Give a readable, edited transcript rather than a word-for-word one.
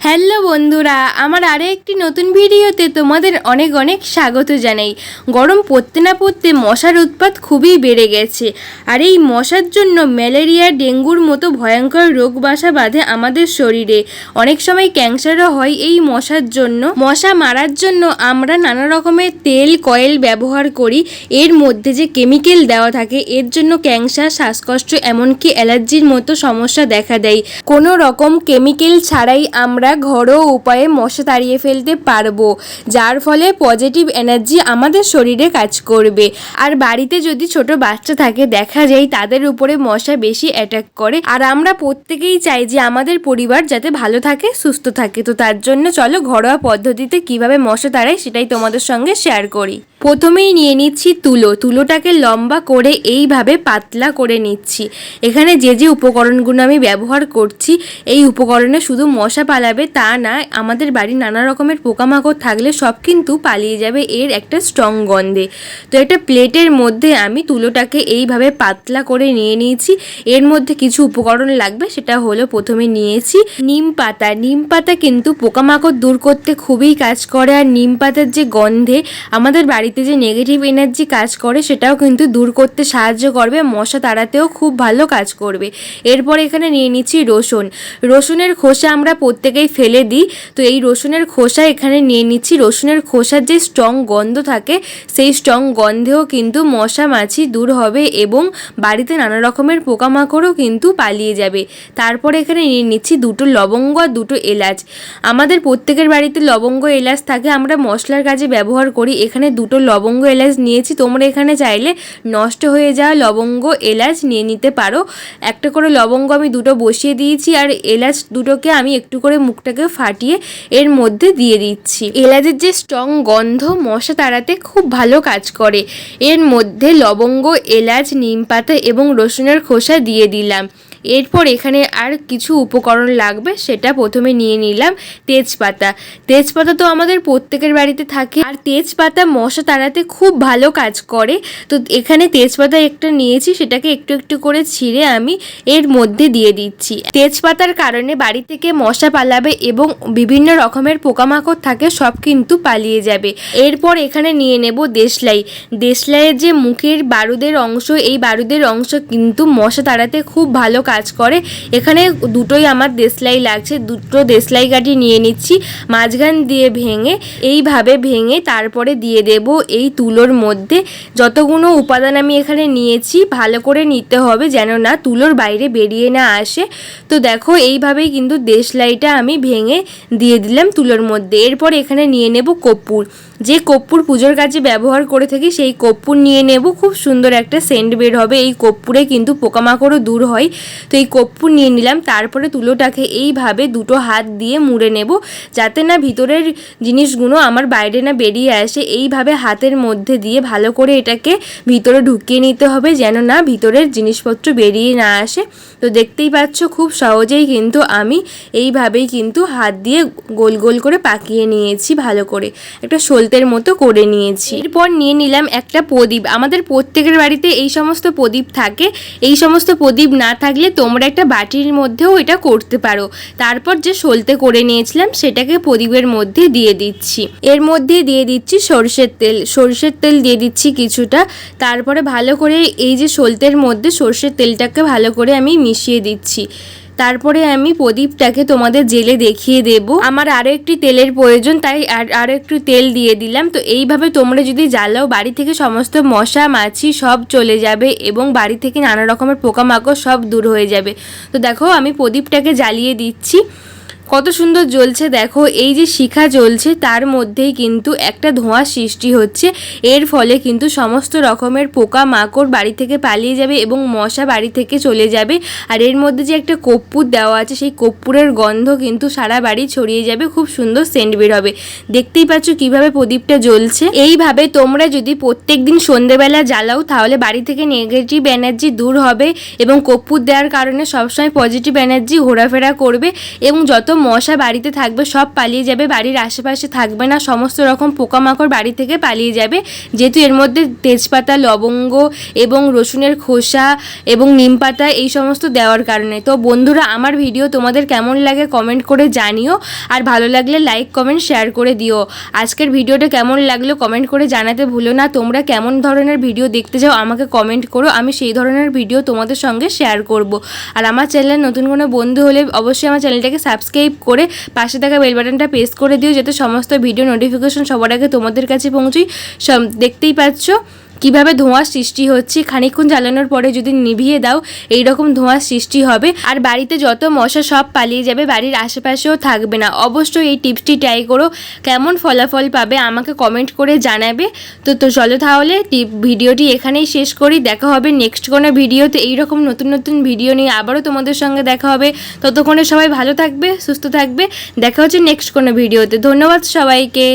Hello বন্ধুরা, আমার আরও একটি নতুন ভিডিওতে তোমাদের অনেক অনেক স্বাগত জানাই। গরম পড়তে না পড়তে মশার উৎপাত খুবই বেড়ে গেছে, আর এই মশার জন্য ম্যালেরিয়া, ডেঙ্গুর মতো ভয়ঙ্কর রোগ বাসা বাঁধে আমাদের শরীরে। অনেক সময় ক্যান্সারও হয় এই মশার জন্য। মশা মারার জন্য আমরা নানা রকমের তেল, কয়েল ব্যবহার করি। এর মধ্যে যে কেমিক্যাল দেওয়া থাকে, এর জন্য ক্যান্সার, শ্বাসকষ্ট, এমনকি অ্যালার্জির মতো সমস্যা দেখা দেয়। কোনো রকম কেমিক্যাল ছাড়াই আমরা ঘরোয়া উপায়ে মশা তাড়িয়ে ফেলতে পারবো, যার ফলে পজিটিভ এনার্জি আমাদের শরীরে কাজ করবে। আর বাড়িতে যদি ছোট বাচ্চা থাকে, দেখা যায় তাদের উপরে মশা বেশি অ্যাটাক করে। আর আমরা প্রত্যেকেই চাই যে আমাদের পরিবার যাতে ভালো থাকে, সুস্থ থাকে। তো তার জন্য চলো ঘরোয়া পদ্ধতিতে কিভাবে মশা তাড়াই সেটাই তোমাদের সঙ্গে শেয়ার করি। প্রথমেই নিয়ে নিচ্ছি তুলোটাকে লম্বা করে এইভাবে পাতলা করে নিচ্ছি। এখানে যে যে উপকরণগুলো আমি ব্যবহার করছি, এই উপকরণে শুধু মশা পালাবে তা না, আমাদের বাড়ি নানা রকমের পোকামাকড় থাকলে সব কিন্তু পালিয়ে যাবে এর একটা স্ট্রং গন্ধে। তো একটা প্লেটের মধ্যে আমি তুলোটাকে এইভাবে পাতলা করে নিয়ে নিয়েছি। এর মধ্যে কিছু উপকরণ লাগবে, সেটা হলো প্রথমে নিয়েছি নিম পাতা কিন্তু পোকামাকড় দূর করতে খুবই কাজ করে। আর নিম পাতার যে গন্ধে আমাদের বাড়িতে যে নেগেটিভ এনার্জি কাজ করে, সেটাও কিন্তু দূর করতে সাহায্য করবে, মশা তাড়াতেও খুব ভালো কাজ করবে। এরপর এখানে নিয়ে নিচ্ছি রসুনের খোসা আমরা প্রত্যেকেই ফেলে দিই। তো এই রসুনের খোসা এখানে নিয়ে নিচ্ছি। রসুনের খোসার যে স্ট্রং গন্ধ থাকে, সেই স্ট্রং গন্ধেও কিন্তু মশা মাছি দূর হবে এবং বাড়িতে নানা রকমের পোকামাকড়ও কিন্তু পালিয়ে যাবে। তারপরে এখানে নিয়ে নিচ্ছি 2টো লবঙ্গ আর 2টো এলাচ। আমাদের প্রত্যেকের বাড়িতে লবঙ্গ এলাচ থাকে, আমরা মশলার কাজে ব্যবহার করি। এখানে 2টো লবঙ্গ এলাচ নিয়েছি। তোমরা এখানে চাইলে নষ্ট হয়ে যাওয়া লবঙ্গ এলাচ নিয়ে নিতে পারো। একটা করে লবঙ্গ আমি 2টো বসিয়ে দিয়েছি, আর এলাচ 2টোকে আমি একটু করে মুখটাকে ফাটিয়ে এর মধ্যে দিয়ে দিচ্ছি। এলাচের যে স্ট্রং গন্ধ মশা তাড়াতে খুব ভালো কাজ করে। এর মধ্যে লবঙ্গ, এলাচ, নিম পাতা এবং রসুনের খোসা দিয়ে দিলাম। এরপর এখানে আর কিছু উপকরণ লাগবে, সেটা প্রথমে নিয়ে নিলাম তেজপাতা তো আমাদের প্রত্যেকের বাড়িতে থাকে, আর তেজপাতা মশা তাড়াতে খুব ভালো কাজ করে। তো এখানে তেজপাতা একটা নিয়েছি, সেটাকে একটু একটু করে ছিঁড়ে আমি এর মধ্যে দিয়ে দিচ্ছি। তেজপাতার কারণে বাড়ি থেকে মশা পালাবে এবং বিভিন্ন রকমের পোকামাকড় থাকে, সব কিন্তু পালিয়ে যাবে। এরপর এখানে নিয়ে নেব দেশলাইয়ের যে মুখের বারুদের অংশ, এই বারুদের অংশ কিন্তু মশা তাড়াতে খুব ভালো কাজ করে। এখানে 2টোই আমার দেশলাই লাগছে। 2টো দেশলাই কাঠি নিয়ে নিচ্ছি, মাঝখান দিয়ে এইভাবে ভেঙে তারপরে দিয়ে দেব এই তুলোর মধ্যে। যতগুলো উপাদান আমি এখানে নিয়েছি ভালো করে নিতে হবে, যেন না তুলোর বাইরে বেরিয়ে না আসে। তো দেখো এইভাবেই কিন্তু দেশলাইটা আমি ভেঙে দিয়ে দিলাম তুলোর মধ্যে। এরপর এখানে নিয়ে নেব কর্পূর। যে কর্পূর পুজোর কাজে ব্যবহার করে থাকি, সেই কর্পূর নিয়ে নেব। খুব সুন্দর একটা সেন্ট বের হবে। এই কর্পূরে কিন্তু পোকামাকড়ও দূর হয়। তো এই কর্পূর নিয়ে নিলাম। তারপরে তুলোটাকে এইভাবে 2টো হাত দিয়ে মুড়ে নেব, যাতে না ভিতরের জিনিসগুলো আমার বাইরে না বেরিয়ে আসে। এইভাবে হাতের মধ্যে দিয়ে ভালো করে এটাকে ভিতরে ঢুকিয়ে নিতে হবে, যেন না ভিতরের জিনিসপত্র বেরিয়ে না আসে। তো দেখতেই পাচ্ছ খুব সহজেই কিন্তু আমি এইভাবেই কিন্তু হাত দিয়ে গোল গোল করে পাকিয়ে নিয়েছি, ভালো করে একটা সলতের মতো করে নিয়েছি। এরপর নিয়ে নিলাম একটা প্রদীপ। আমাদের প্রত্যেকের বাড়িতে এই সমস্ত প্রদীপ থাকে। এই সমস্ত প্রদীপ না থাকলে তোমরা একটা বাটির মধ্যেও এটা করতে পারো। তারপর যে সলতে করে নিয়েছিলাম সেটাকে প্রদীপের মধ্যে দিয়ে দিচ্ছি। এর মধ্যে দিয়ে দিচ্ছি সরষের তেল দিয়ে দিচ্ছি কিছুটা। তারপরে ভালো করে এই যে সলতের মধ্যে সরষের তেলটাকে ভালো করে আমি মিশিয়ে দিচ্ছি। তারপরে আমি প্রদীপটাকে তোমাদের জেলে দেখিয়ে দেব। আমার আরও একটি তেলের প্রয়োজন, তাই আরও একটু তেল দিয়ে দিলাম। তো এইভাবে তোমরা যদি জ্বালাও, বাড়ি থেকে সমস্ত মশা মাছি সব চলে যাবে এবং বাড়ি থেকে নানা রকমের পোকামাকড় সব দূর হয়ে যাবে। তো দেখো আমি প্রদীপটাকে জ্বালিয়ে দিচ্ছি, কত সুন্দর জ্বলছে। দেখো এই যে শিখা জ্বলছে, তার মধ্যেই কিন্তু একটা ধোঁয়া সৃষ্টি হচ্ছে। এর ফলে কিন্তু সমস্ত রকমের পোকা মাকড় বাড়ি থেকে পালিয়ে যাবে এবং মশা বাড়ি থেকে চলে যাবে। আর এর মধ্যে যে একটা কর্পূর দেওয়া আছে, সেই কর্পূরের গন্ধ কিন্তু সারা বাড়ি ছড়িয়ে যাবে, খুব সুন্দর সেন্ট বের হবে। দেখতেই পাচ্ছ কিভাবে প্রদীপটা জ্বলছে। এইভাবে তোমরা যদি প্রত্যেক দিন সন্ধ্যেবেলা জ্বালাও, তাহলে বাড়ি থেকে নেগেটিভ এনার্জি দূর হবে এবং কর্পূর দেওয়ার কারণে সবসময় পজিটিভ এনার্জি ঘোরাফেরা করবে এবং যত মশা বাড়িতে থাকবে সব পালিয়ে যাবে, বাড়ির আশেপাশে থাকবে না, সমস্ত রকম পোকামাকড় বাড়ি থেকে পালিয়ে যাবে, যেহেতু এর মধ্যে তেজপাতা, লবঙ্গ এবং রসুনের খোসা এবং নিম পাতা এই সমস্ত দেওয়ার কারণে। তো বন্ধুরা, আমার ভিডিও তোমাদের কেমন লাগে কমেন্ট করে জানিও, আর ভালো লাগলে লাইক কমেন্ট শেয়ার করে দিও। আজকের ভিডিওটা কেমন লাগলো কমেন্ট করে জানাতে ভুলো না। তোমরা কেমন ধরনের ভিডিও দেখতে চাও আমাকে কমেন্ট করো, আমি সেই ধরনের ভিডিও তোমাদের সঙ্গে শেয়ার করব। আর আমার চ্যানেলে নতুন কোনো বন্ধু হলে অবশ্যই আমার চ্যানেলটাকে সাবস্ক্রাইব করে পাশে থাকা বেল বাটনটা প্রেস করে দিও, যাতে সমস্ত ভিডিও নোটিফিকেশন সবার আগে তোমাদের কাছে পৌঁছই। দেখতেই পাচ্ছ কিভাবে ধোঁয়ার সৃষ্টি হচ্ছে, খানিকক্ষণ জ্বালানোর পরে যদি নিভিয়ে দাও এই রকম ধোঁয়ার সৃষ্টি হবে, আর বাড়িতে যত মশা সব পালিয়ে যাবে, বাড়ির আশেপাশেও থাকবে না। অবশ্যই এই টিপসটি ট্রাই করো, কেমন ফলাফল পাবে আমাকে কমেন্ট করে জানাবে। তো চলো তাহলে ভিডিওটি এখানেই শেষ করি, দেখা হবে নেক্সট কোনো ভিডিওতে এইরকম নতুন নতুন ভিডিও নিয়ে আবারও তোমাদের সঙ্গে দেখা হবে। ততক্ষণে সবাই ভালো থাকবে, সুস্থ থাকবে, দেখা হচ্ছে নেক্সট কোনো ভিডিওতে। ধন্যবাদ সবাইকে।